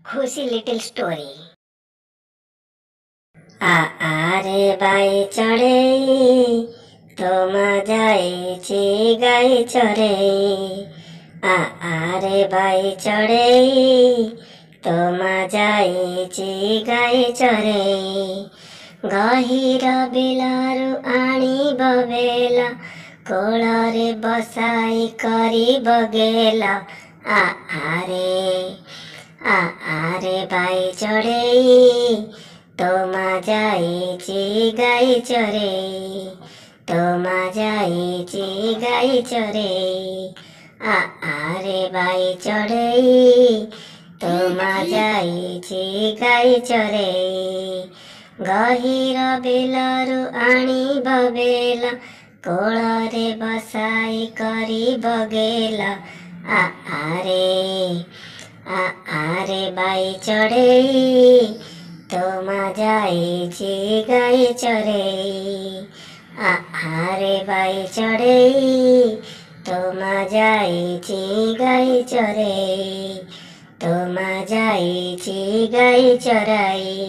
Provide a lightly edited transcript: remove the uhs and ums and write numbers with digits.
खुशी little story. Are by चढ़े तो जाइछि गाई चरे। आरे बाई चढ़े तो जाइछि गाई चरे। गहिर बिलरु आनिब बेला कोଳରେ बसाई करिब गेला। आरे बाई चढ़े तो जाइछि गाई चरे। तो जाइछि गाई चरे। आरे बाई चढ़े तो जाइछि गाई चरे। गहिर बिलरु आनिब बेला कोଳରେ बसाई करिब गेला। आरे बाई चढ़े तो जाइछि गाई चरे। आरे बाई चढ़े तो जाइछि गाई चरे। तो जाइछि गाई चराई।